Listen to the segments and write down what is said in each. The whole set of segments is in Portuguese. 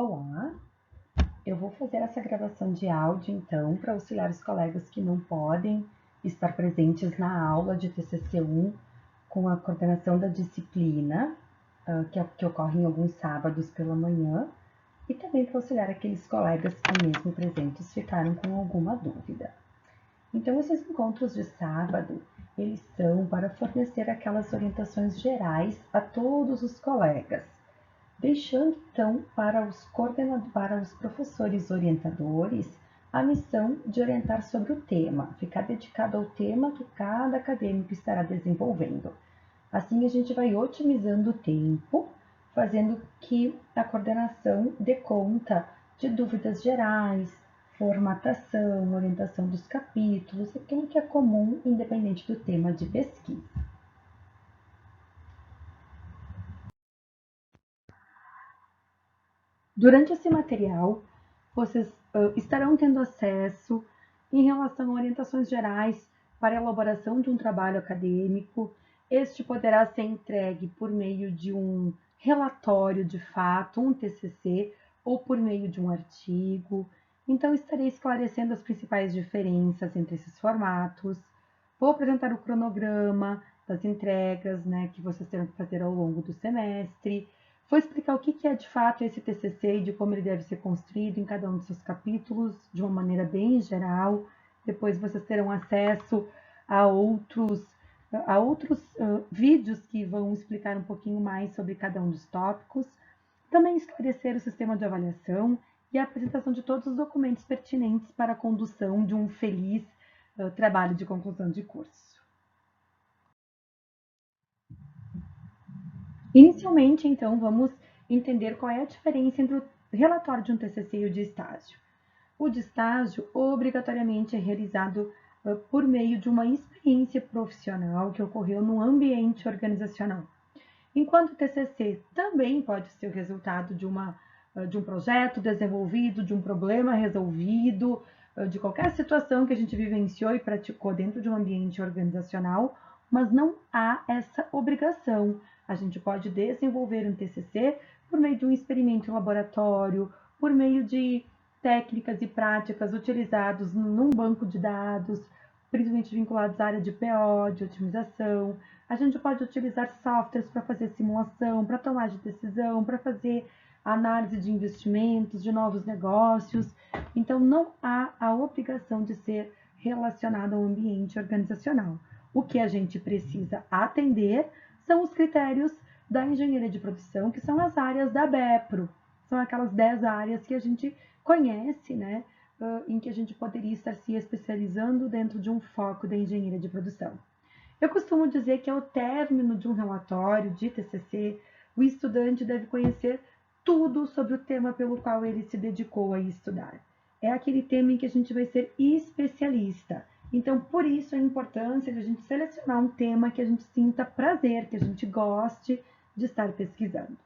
Olá, eu vou fazer essa gravação de áudio então para auxiliar os colegas que não podem estar presentes na aula de TCC1 com a coordenação da disciplina, que ocorre em alguns sábados pela manhã, e também para auxiliar aqueles colegas que mesmo presentes ficaram com alguma dúvida. Então, esses encontros de sábado, eles são para fornecer aquelas orientações gerais a todos os colegas, deixando então para os professores orientadores a missão de orientar sobre o tema, ficar dedicado ao tema que cada acadêmico estará desenvolvendo. Assim a gente vai otimizando o tempo, fazendo que a coordenação dê conta de dúvidas gerais, formatação, orientação dos capítulos, aquilo que é comum independente do tema de pesquisa. Durante esse material, vocês estarão tendo acesso em relação a orientações gerais para a elaboração de um trabalho acadêmico. Este poderá ser entregue por meio de um relatório de fato, um TCC, ou por meio de um artigo. Então, estarei esclarecendo as principais diferenças entre esses formatos. Vou apresentar o cronograma das entregas, que vocês terão que fazer ao longo do semestre. Vou explicar o que é de fato esse TCC e de como ele deve ser construído em cada um dos seus capítulos, de uma maneira bem geral. Depois vocês terão acesso a outros vídeos que vão explicar um pouquinho mais sobre cada um dos tópicos. Também esclarecer o sistema de avaliação e a apresentação de todos os documentos pertinentes para a condução de um feliz trabalho de conclusão de curso. Inicialmente, então, vamos entender qual é a diferença entre o relatório de um TCC e o de estágio. O de estágio, obrigatoriamente, é realizado por meio de uma experiência profissional que ocorreu no ambiente organizacional. Enquanto o TCC também pode ser o resultado de um projeto desenvolvido, de um problema resolvido, de qualquer situação que a gente vivenciou e praticou dentro de um ambiente organizacional, mas não há essa obrigação. A gente pode desenvolver um TCC por meio de um experimento em laboratório, por meio de técnicas e práticas utilizados num banco de dados, principalmente vinculados à área de PO, de otimização. A gente pode utilizar softwares para fazer simulação, para tomar de decisão, para fazer análise de investimentos, de novos negócios. Então, não há a obrigação de ser relacionado ao ambiente organizacional. O que a gente precisa atender são os critérios da engenharia de produção, que são as áreas da BEPRO. São aquelas 10 áreas que a gente conhece, em que a gente poderia estar se especializando dentro de um foco da engenharia de produção. Eu costumo dizer que ao término de um relatório de TCC, o estudante deve conhecer tudo sobre o tema pelo qual ele se dedicou a estudar. É aquele tema em que a gente vai ser especialista. Então, por isso a importância de a gente selecionar um tema que a gente sinta prazer, que a gente goste de estar pesquisando.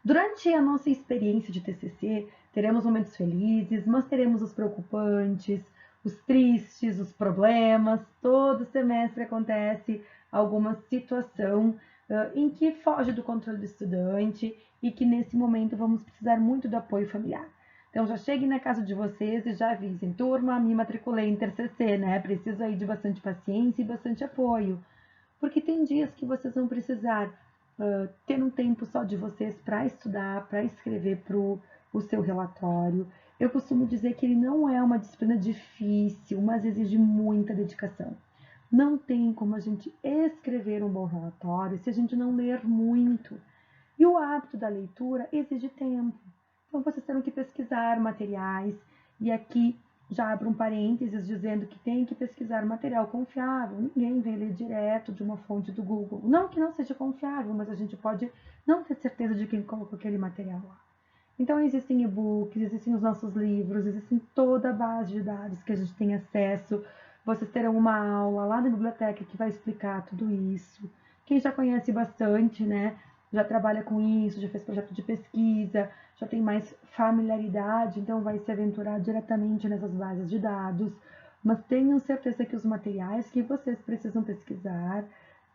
Durante a nossa experiência de TCC, teremos momentos felizes, mas teremos os preocupantes, os tristes, os problemas. Todo semestre acontece alguma situação em que foge do controle do estudante e que nesse momento vamos precisar muito do apoio familiar. Então já cheguem na casa de vocês e já avisem, turma, me matriculei em TCC, Preciso aí de bastante paciência e bastante apoio, porque tem dias que vocês vão precisar ter um tempo só de vocês para estudar, para escrever o seu relatório. Eu costumo dizer que ele não é uma disciplina difícil, mas exige muita dedicação. Não tem como a gente escrever um bom relatório se a gente não ler muito. E o hábito da leitura exige tempo. Então vocês terão que pesquisar materiais, e aqui já abro um parênteses dizendo que tem que pesquisar material confiável. Ninguém vem ler direto de uma fonte do Google. Não que não seja confiável, mas a gente pode não ter certeza de quem colocou aquele material lá. Então existem e-books, existem os nossos livros, existem toda a base de dados que a gente tem acesso. Vocês terão uma aula lá na biblioteca que vai explicar tudo isso. Quem já conhece bastante, já trabalha com isso, já fez projeto de pesquisa, já tem mais familiaridade, então vai se aventurar diretamente nessas bases de dados. Mas tenham certeza que os materiais que vocês precisam pesquisar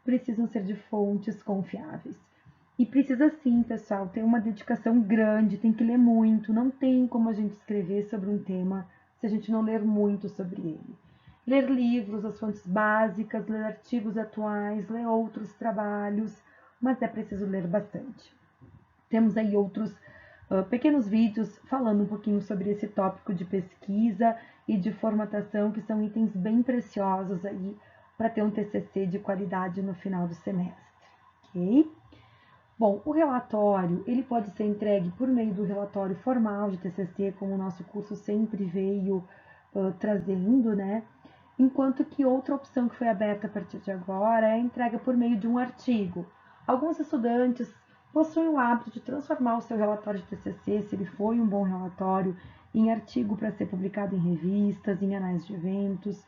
precisam ser de fontes confiáveis. E precisa sim, pessoal, ter uma dedicação grande, tem que ler muito, não tem como a gente escrever sobre um tema se a gente não ler muito sobre ele. Ler livros, as fontes básicas, ler artigos atuais, ler outros trabalhos, mas é preciso ler bastante. Temos aí outros pequenos vídeos falando um pouquinho sobre esse tópico de pesquisa e de formatação, que são itens bem preciosos aí para ter um TCC de qualidade no final do semestre, ok? Bom, o relatório, ele pode ser entregue por meio do relatório formal de TCC, como o nosso curso sempre veio trazendo, né? Enquanto que outra opção que foi aberta a partir de agora é a entrega por meio de um artigo. Alguns estudantes possuem o hábito de transformar o seu relatório de TCC, se ele foi um bom relatório, em artigo para ser publicado em revistas, em anais de eventos.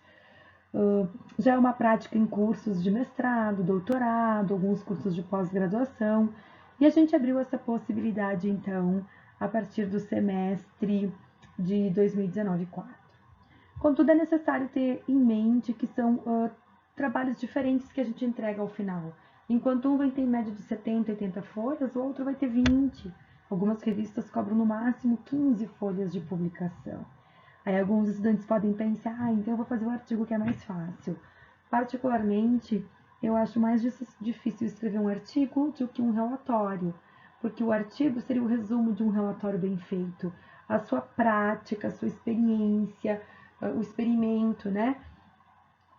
Já é uma prática em cursos de mestrado, doutorado, alguns cursos de pós-graduação, e a gente abriu essa possibilidade, então, a partir do semestre de 2019-4. Contudo, é necessário ter em mente que são trabalhos diferentes que a gente entrega ao final. Enquanto um vai ter em média de 70, 80 folhas, o outro vai ter 20. Algumas revistas cobram no máximo 15 folhas de publicação. Aí alguns estudantes podem pensar, então eu vou fazer o artigo que é mais fácil. Particularmente, eu acho mais difícil escrever um artigo do que um relatório, porque o artigo seria o resumo de um relatório bem feito, a sua prática, a sua experiência, o experimento, né?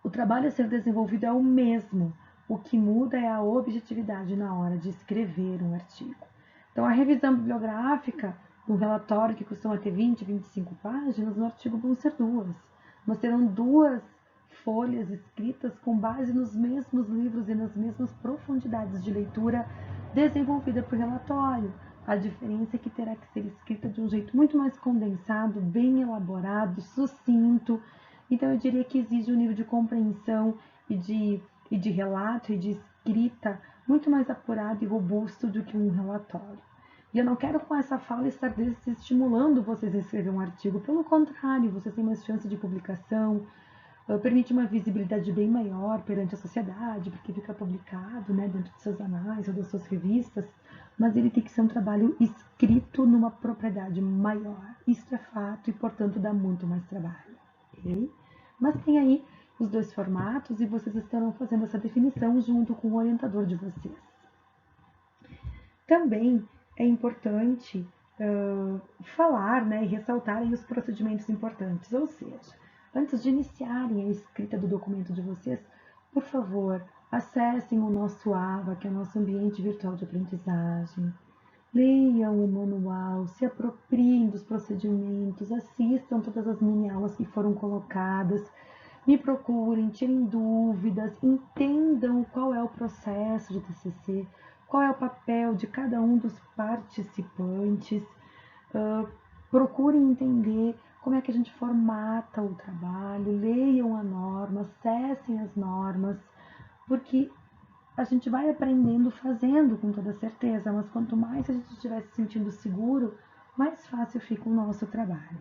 O trabalho a ser desenvolvido é o mesmo, o que muda é a objetividade na hora de escrever um artigo. Então, a revisão bibliográfica, um relatório que costuma ter 20, 25 páginas, no artigo vão ser duas. Mas serão duas folhas escritas com base nos mesmos livros e nas mesmas profundidades de leitura desenvolvida para o relatório. A diferença é que terá que ser escrita de um jeito muito mais condensado, bem elaborado, sucinto. Então, eu diria que exige um nível de compreensão e de relato e de escrita muito mais apurado e robusto do que um relatório. E eu não quero com essa fala estar desestimulando vocês a escrever um artigo. Pelo contrário, vocês têm mais chance de publicação, permite uma visibilidade bem maior perante a sociedade, porque fica publicado, né, dentro dos seus anais ou das suas revistas, mas ele tem que ser um trabalho escrito numa propriedade maior. Isso é fato e, portanto, dá muito mais trabalho. Okay? Mas tem aí os dois formatos e vocês estarão fazendo essa definição junto com o orientador de vocês. Também é importante falar, né, e ressaltar aí os procedimentos importantes, ou seja, antes de iniciarem a escrita do documento de vocês, por favor, acessem o nosso AVA, que é o nosso ambiente virtual de aprendizagem, leiam o manual, se apropriem dos procedimentos, assistam todas as mini-aulas que foram colocadas, me procurem, tirem dúvidas, entendam qual é o processo de TCC, qual é o papel de cada um dos participantes, procurem entender como é que a gente formata o trabalho, leiam a norma, acessem as normas, porque a gente vai aprendendo fazendo com toda certeza, mas quanto mais a gente estiver se sentindo seguro, mais fácil fica o nosso trabalho.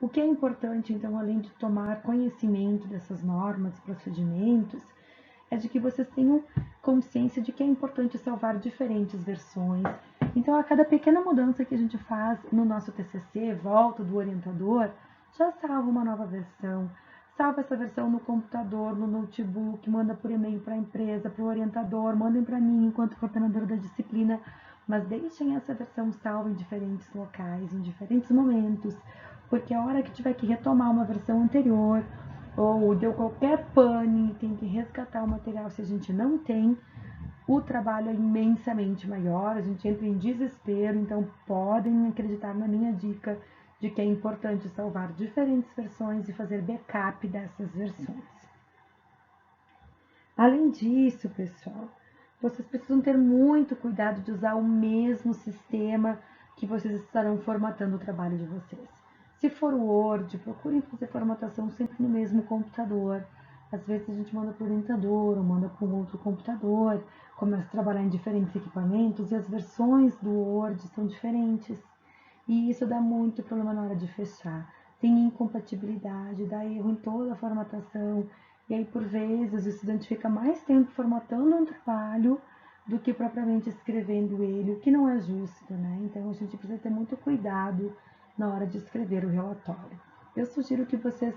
O que é importante, então, além de tomar conhecimento dessas normas e procedimentos, é de que vocês tenham consciência de que é importante salvar diferentes versões. Então, a cada pequena mudança que a gente faz no nosso TCC, volta do orientador, já salva uma nova versão. Salva essa versão no computador, no notebook, manda por e-mail para a empresa, para o orientador, mandem para mim enquanto coordenadora da disciplina, mas deixem essa versão salva em diferentes locais, em diferentes momentos, porque a hora que tiver que retomar uma versão anterior, ou deu qualquer pane, tem que resgatar o material se a gente não tem, o trabalho é imensamente maior, a gente entra em desespero, então podem acreditar na minha dica de que é importante salvar diferentes versões e fazer backup dessas versões. Além disso, pessoal, vocês precisam ter muito cuidado de usar o mesmo sistema que vocês estarão formatando o trabalho de vocês. Se for o Word, procurem fazer formatação sempre no mesmo computador. Às vezes a gente manda para o orientador ou manda para um outro computador, começa a trabalhar em diferentes equipamentos e as versões do Word são diferentes. E isso dá muito problema na hora de fechar. Tem incompatibilidade, dá erro em toda a formatação. E aí, por vezes, o estudante fica mais tempo formatando um trabalho do que propriamente escrevendo ele, o que não é justo, né? Então a gente precisa ter muito cuidado na hora de escrever o relatório. Eu sugiro que vocês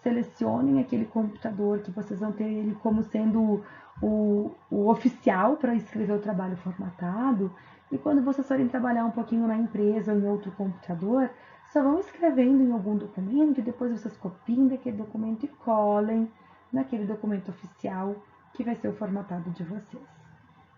selecionem aquele computador, que vocês vão ter ele como sendo o oficial para escrever o trabalho formatado, e quando vocês forem trabalhar um pouquinho na empresa ou em outro computador, só vão escrevendo em algum documento e depois vocês copiem daquele documento e colhem naquele documento oficial que vai ser o formatado de vocês.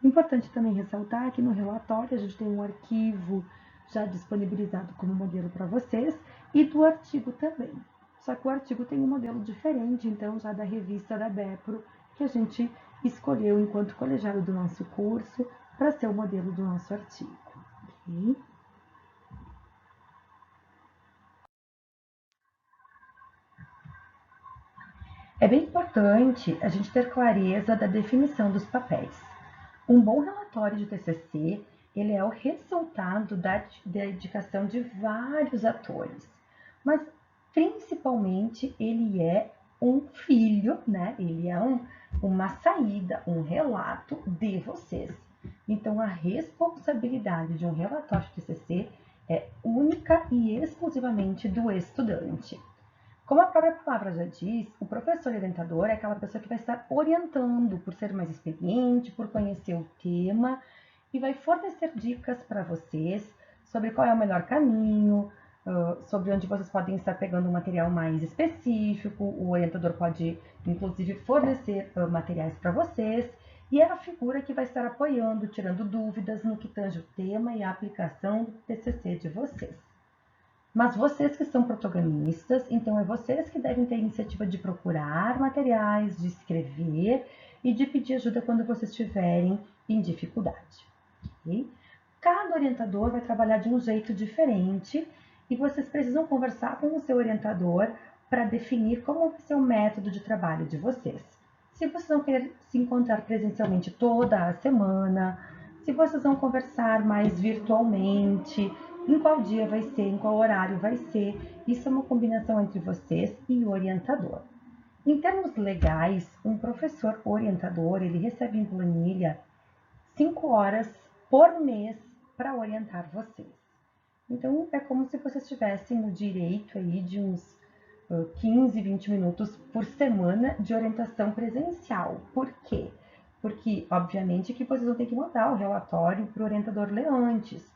Importante também ressaltar que no relatório a gente tem um arquivo já disponibilizado como modelo para vocês e do artigo também. Só que o artigo tem um modelo diferente, então, já da revista da BEPRO, que a gente escolheu enquanto colegiado do nosso curso para ser o modelo do nosso artigo. Okay? É bem importante a gente ter clareza da definição dos papéis. Um bom relatório de TCC, ele é o resultado da dedicação de vários atores, mas principalmente ele é um filho, né? Ele é uma saída, um relato de vocês. Então, a responsabilidade de um relatório de TCC é única e exclusivamente do estudante. Como a própria palavra já diz, o professor orientador é aquela pessoa que vai estar orientando por ser mais experiente, por conhecer o tema e vai fornecer dicas para vocês sobre qual é o melhor caminho, sobre onde vocês podem estar pegando um material mais específico. O orientador pode, inclusive, fornecer materiais para vocês e é a figura que vai estar apoiando, tirando dúvidas no que tange o tema e a aplicação do TCC de vocês. Mas vocês que são protagonistas, então é vocês que devem ter a iniciativa de procurar materiais, de escrever e de pedir ajuda quando vocês estiverem em dificuldade. Okay? Cada orientador vai trabalhar de um jeito diferente e vocês precisam conversar com o seu orientador para definir como vai ser o método de trabalho de vocês. Se vocês vão querer se encontrar presencialmente toda a semana, se vocês vão conversar mais virtualmente, em qual dia vai ser, em qual horário vai ser, isso é uma combinação entre vocês e o orientador. Em termos legais, um professor orientador, ele recebe em planilha 5 horas por mês para orientar vocês. Então, é como se vocês tivessem o direito aí de uns 15, 20 minutos por semana de orientação presencial. Por quê? Porque, obviamente, que vocês vão ter que mandar o relatório para o orientador ler antes.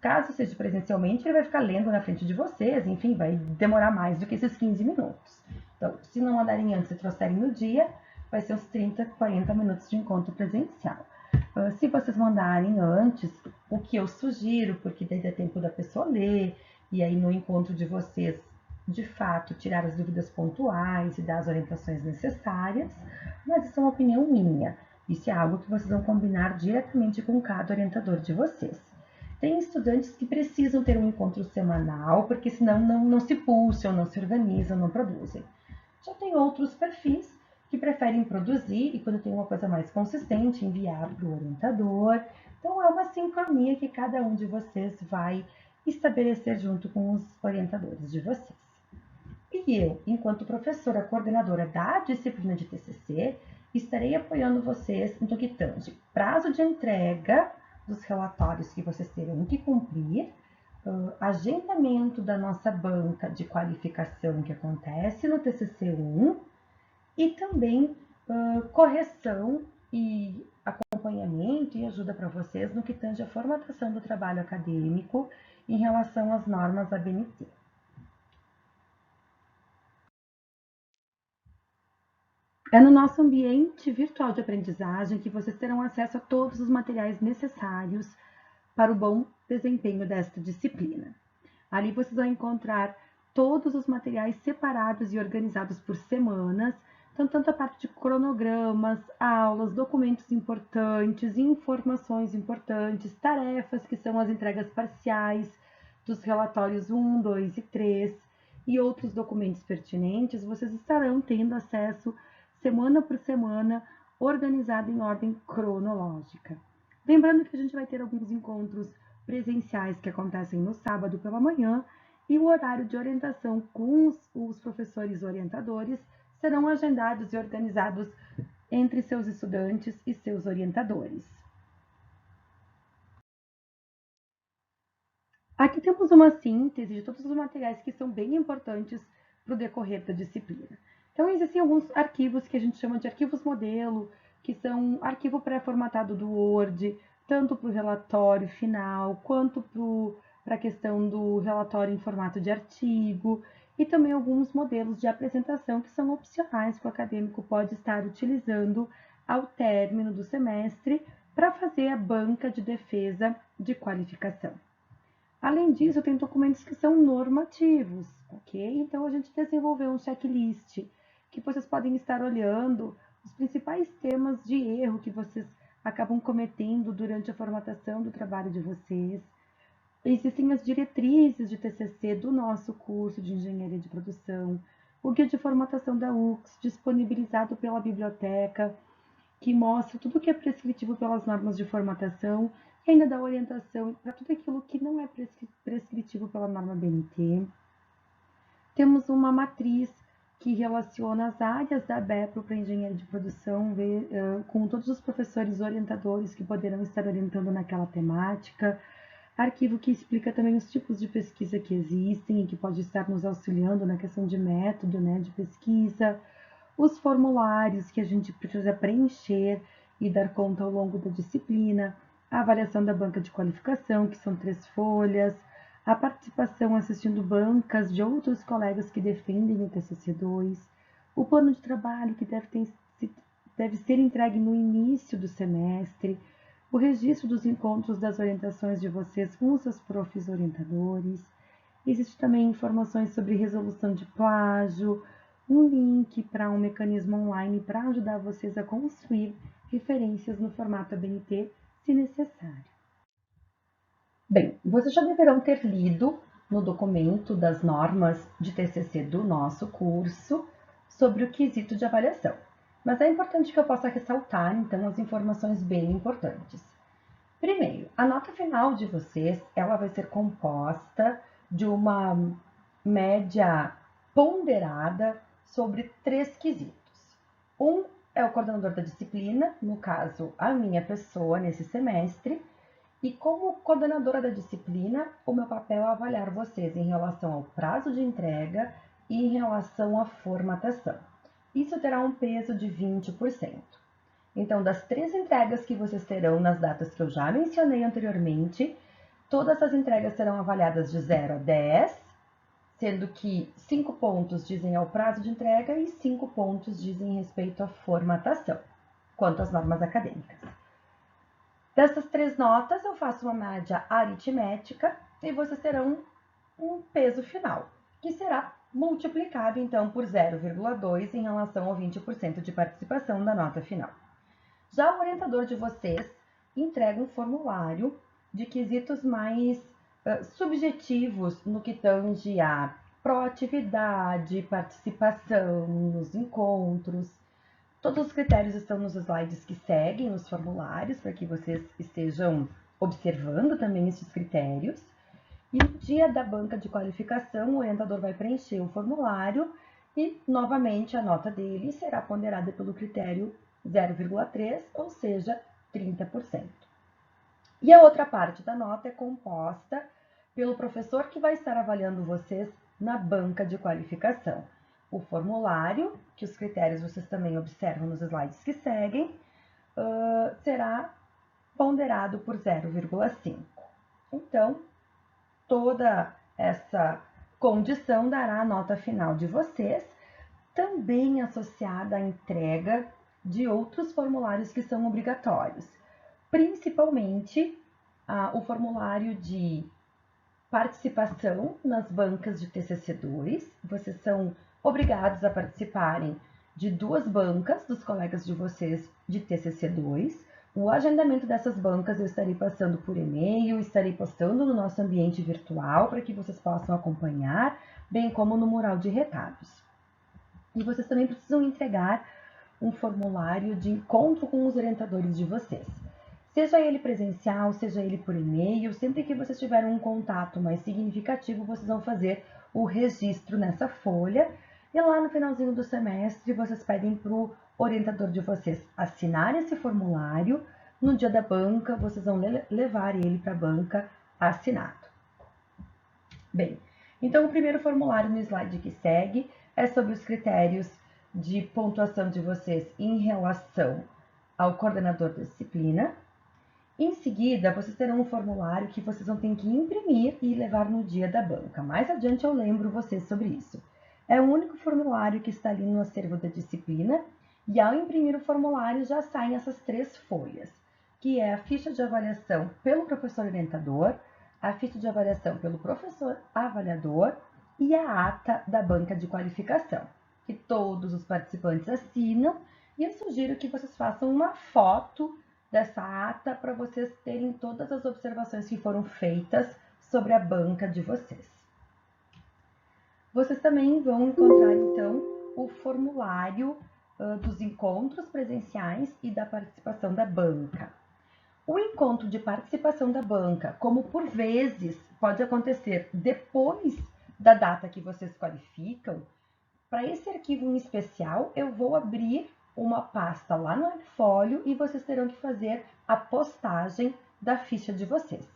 Caso seja presencialmente, ele vai ficar lendo na frente de vocês, enfim, vai demorar mais do que esses 15 minutos. Então, se não mandarem antes e trouxerem no dia, vai ser uns 30, 40 minutos de encontro presencial. Se vocês mandarem antes, o que eu sugiro, porque daí dá tempo da pessoa ler, e aí no encontro de vocês, de fato, tirar as dúvidas pontuais e dar as orientações necessárias, mas isso é uma opinião minha. Isso é algo que vocês vão combinar diretamente com cada orientador de vocês. Tem estudantes que precisam ter um encontro semanal, porque senão não se pulsam, não se organizam, não produzem. Já tem outros perfis que preferem produzir e, quando tem uma coisa mais consistente, enviar para o orientador. Então, é uma sincronia que cada um de vocês vai estabelecer junto com os orientadores de vocês. E eu, enquanto professora coordenadora da disciplina de TCC, estarei apoiando vocês no que tange prazo de entrega dos relatórios que vocês terão que cumprir, agendamento da nossa banca de qualificação que acontece no TCC1 e também correção e acompanhamento e ajuda para vocês no que tange a formatação do trabalho acadêmico em relação às normas ABNT. É no nosso ambiente virtual de aprendizagem que vocês terão acesso a todos os materiais necessários para o bom desempenho desta disciplina. Ali vocês vão encontrar todos os materiais separados e organizados por semanas, então tanto a parte de cronogramas, aulas, documentos importantes, informações importantes, tarefas que são as entregas parciais dos relatórios 1, 2 e 3 e outros documentos pertinentes, vocês estarão tendo acesso semana por semana, organizado em ordem cronológica. Lembrando que a gente vai ter alguns encontros presenciais que acontecem no sábado pela manhã e o horário de orientação com os professores orientadores serão agendados e organizados entre seus estudantes e seus orientadores. Aqui temos uma síntese de todos os materiais que são bem importantes para o decorrer da disciplina. Então, existem alguns arquivos que a gente chama de arquivos modelo, que são arquivo pré-formatado do Word, tanto para o relatório final, quanto para a questão do relatório em formato de artigo, e também alguns modelos de apresentação que são opcionais que o acadêmico pode estar utilizando ao término do semestre para fazer a banca de defesa de qualificação. Além disso, tem documentos que são normativos, ok? Então, a gente desenvolveu um checklist que vocês podem estar olhando os principais temas de erro que vocês acabam cometendo durante a formatação do trabalho de vocês. Existem as diretrizes de TCC do nosso curso de Engenharia de Produção, o guia de formatação da UX, disponibilizado pela biblioteca, que mostra tudo o que é prescritivo pelas normas de formatação e ainda dá orientação para tudo aquilo que não é prescritivo pela norma BNT. Temos uma matriz que relaciona as áreas da BEPRO para engenharia de produção, com todos os professores orientadores que poderão estar orientando naquela temática. Arquivo que explica também os tipos de pesquisa que existem e que pode estar nos auxiliando na questão de método, né, de pesquisa. Os formulários que a gente precisa preencher e dar conta ao longo da disciplina, a avaliação da banca de qualificação, que são 3 folhas, a participação assistindo bancas de outros colegas que defendem o TCC2, o plano de trabalho que deve ser entregue no início do semestre, o registro dos encontros das orientações de vocês com os seus profs orientadores. Existe também informações sobre resolução de plágio, um link para um mecanismo online para ajudar vocês a construir referências no formato ABNT, se necessário. Bem, vocês já deverão ter lido no documento das normas de TCC do nosso curso sobre o quesito de avaliação, mas é importante que eu possa ressaltar, então, as informações bem importantes. Primeiro, a nota final de vocês, ela vai ser composta de uma média ponderada sobre 3 quesitos. Um é o coordenador da disciplina, no caso, a minha pessoa nesse semestre, e como coordenadora da disciplina, o meu papel é avaliar vocês em relação ao prazo de entrega e em relação à formatação. Isso terá um peso de 20%. Então, das 3 entregas que vocês terão nas datas que eu já mencionei anteriormente, todas as entregas serão avaliadas de 0 a 10, sendo que 5 pontos dizem ao prazo de entrega e 5 pontos dizem respeito à formatação, quanto às normas acadêmicas. Dessas 3 notas, eu faço uma média aritmética e vocês terão um peso final, que será multiplicado, então, por 0,2 em relação ao 20% de participação da nota final. Já o orientador de vocês entrega um formulário de quesitos mais subjetivos no que tange a proatividade, participação nos encontros. Todos os critérios estão nos slides que seguem os formulários, para que vocês estejam observando também esses critérios. E no dia da banca de qualificação, o orientador vai preencher o formulário e, novamente, a nota dele será ponderada pelo critério 0,3, ou seja, 30%. E a outra parte da nota é composta pelo professor que vai estar avaliando vocês na banca de qualificação. O formulário, que os critérios vocês também observam nos slides que seguem, será ponderado por 0,5. Então, toda essa condição dará a nota final de vocês, também associada à entrega de outros formulários que são obrigatórios, principalmente o formulário de participação nas bancas de TCC2. Vocês são obrigados a participarem de 2 bancas dos colegas de vocês de TCC2. O agendamento dessas bancas eu estarei passando por e-mail, estarei postando no nosso ambiente virtual para que vocês possam acompanhar, bem como no mural de recados. E vocês também precisam entregar um formulário de encontro com os orientadores de vocês. Seja ele presencial, seja ele por e-mail, sempre que vocês tiverem um contato mais significativo, vocês vão fazer o registro nessa folha. E lá no finalzinho do semestre, vocês pedem para o orientador de vocês assinar esse formulário. No dia da banca, vocês vão levar ele para a banca assinado. Bem, então o primeiro formulário no slide que segue é sobre os critérios de pontuação de vocês em relação ao coordenador da disciplina. Em seguida, vocês terão um formulário que vocês vão ter que imprimir e levar no dia da banca. Mais adiante eu lembro vocês sobre isso. É o único formulário que está ali no acervo da disciplina e ao imprimir o formulário já saem essas 3 folhas, que é a ficha de avaliação pelo professor orientador, a ficha de avaliação pelo professor avaliador e a ata da banca de qualificação, que todos os participantes assinam, e eu sugiro que vocês façam uma foto dessa ata para vocês terem todas as observações que foram feitas sobre a banca de vocês. Vocês também vão encontrar, então, o formulário dos encontros presenciais e da participação da banca. O encontro de participação da banca, como por vezes pode acontecer depois da data que vocês qualificam, para esse arquivo em especial, eu vou abrir uma pasta lá no Arquifolio e vocês terão que fazer a postagem da ficha de vocês.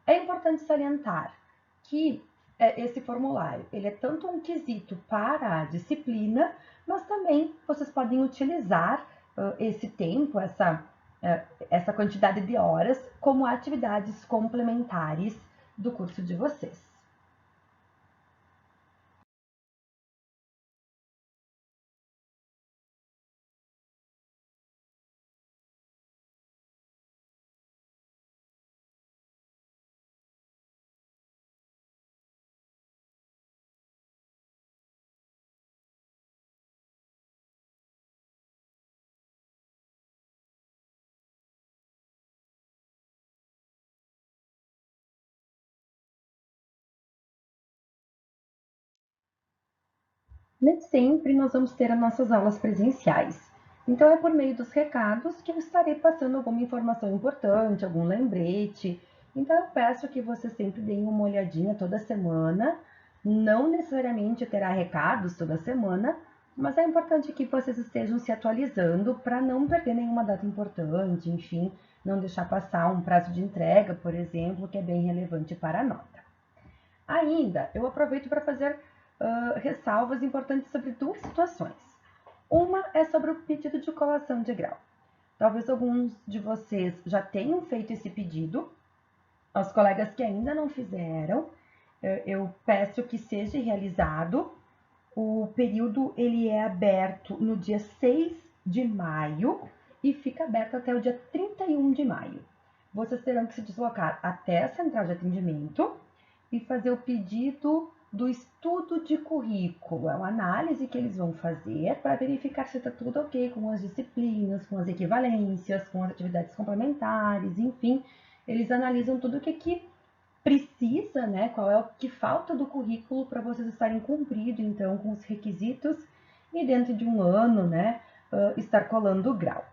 É importante salientar que esse formulário, ele é tanto um quesito para a disciplina, mas também vocês podem utilizar esse tempo, essa quantidade de horas, como atividades complementares do curso de vocês. Nem sempre nós vamos ter as nossas aulas presenciais. Então, é por meio dos recados que eu estarei passando alguma informação importante, algum lembrete. Então, eu peço que vocês sempre deem uma olhadinha toda semana. Não necessariamente terá recados toda semana, mas é importante que vocês estejam se atualizando para não perder nenhuma data importante, enfim, não deixar passar um prazo de entrega, por exemplo, que é bem relevante para a nota. Ainda, eu aproveito para fazer ressalvas importantes sobre 2 situações. Uma é sobre o pedido de colação de grau. Talvez alguns de vocês já tenham feito esse pedido. Aos colegas que ainda não fizeram, eu peço que seja realizado. O período ele é aberto no dia 6 de maio e fica aberto até o dia 31 de maio. Vocês terão que se deslocar até a central de atendimento e fazer o pedido do estudo de currículo. É uma análise que eles vão fazer para verificar se está tudo ok com as disciplinas, com as equivalências, com as atividades complementares, enfim. Eles analisam tudo o que precisa, né? Qual é o que falta do currículo para vocês estarem cumprindo, então, com os requisitos e dentro de um ano, né, estar colando o grau.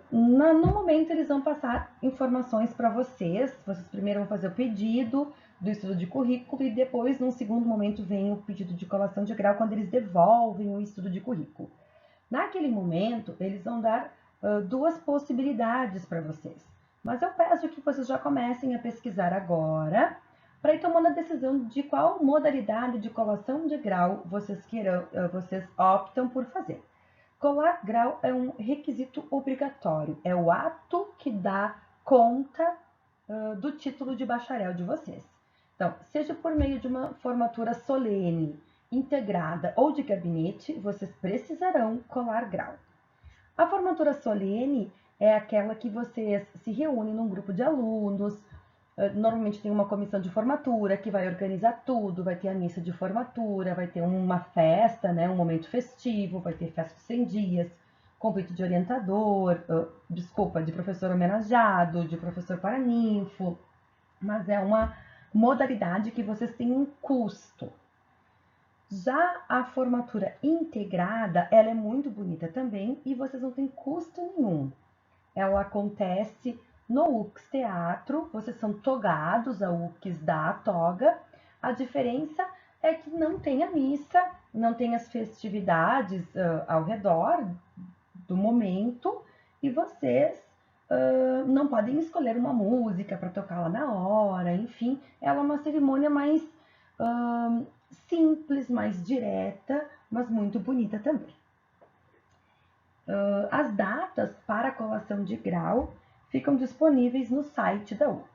No momento, eles vão passar informações para vocês. Vocês primeiro vão fazer o pedido do estudo de currículo e depois, num segundo momento, vem o pedido de colação de grau, quando eles devolvem o estudo de currículo. Naquele momento, eles vão dar 2 possibilidades para vocês. Mas eu peço que vocês já comecem a pesquisar agora, para ir tomando a decisão de qual modalidade de colação de grau vocês optam por fazer. Colar grau é um requisito obrigatório, é o ato que dá conta do título de bacharel de vocês. Então, seja por meio de uma formatura solene, integrada ou de gabinete, vocês precisarão colar grau. A formatura solene é aquela que vocês se reúnem num grupo de alunos, normalmente tem uma comissão de formatura que vai organizar tudo, vai ter a missa de formatura, vai ter uma festa, né, um momento festivo, vai ter festa de 100 dias, convite de orientador, de professor homenageado, de professor paraninfo, mas é uma modalidade que vocês têm um custo. Já a formatura integrada, ela é muito bonita também e vocês não têm custo nenhum. Ela acontece no UX Teatro, vocês são togados, a UX dá a toga. A diferença é que não tem a missa não tem as festividades ao redor do momento e vocês não podem escolher uma música para tocar lá na hora, enfim, ela é uma cerimônia mais simples, mais direta, mas muito bonita também. As datas para a colação de grau ficam disponíveis no site da UFRGS.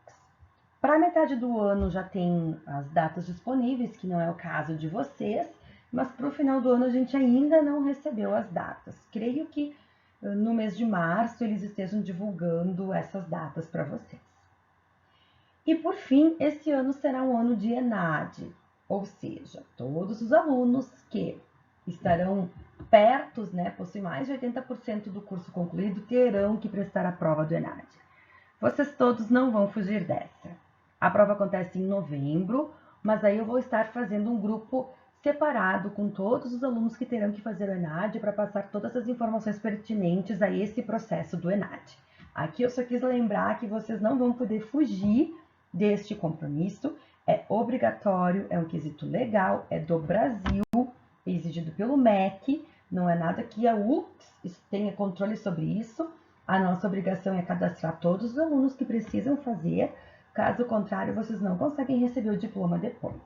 Para a metade do ano já tem as datas disponíveis, que não é o caso de vocês, mas para o final do ano a gente ainda não recebeu as datas. Creio que no mês de março eles estejam divulgando essas datas para vocês. E por fim, esse ano será um ano de ENAD, ou seja, todos os alunos que estarão perto, né, possuem mais de 80% do curso concluído, terão que prestar a prova do ENAD. Vocês todos não vão fugir dessa. A prova acontece em novembro, mas aí eu vou estar fazendo um grupo separado com todos os alunos que terão que fazer o ENAD para passar todas as informações pertinentes a esse processo do ENAD. Aqui eu só quis lembrar que vocês não vão poder fugir deste compromisso, é obrigatório, é um quesito legal, é do Brasil, é exigido pelo MEC, não é nada que a UFRGS tenha controle sobre isso. A nossa obrigação é cadastrar todos os alunos que precisam fazer, caso contrário, vocês não conseguem receber o diploma depois.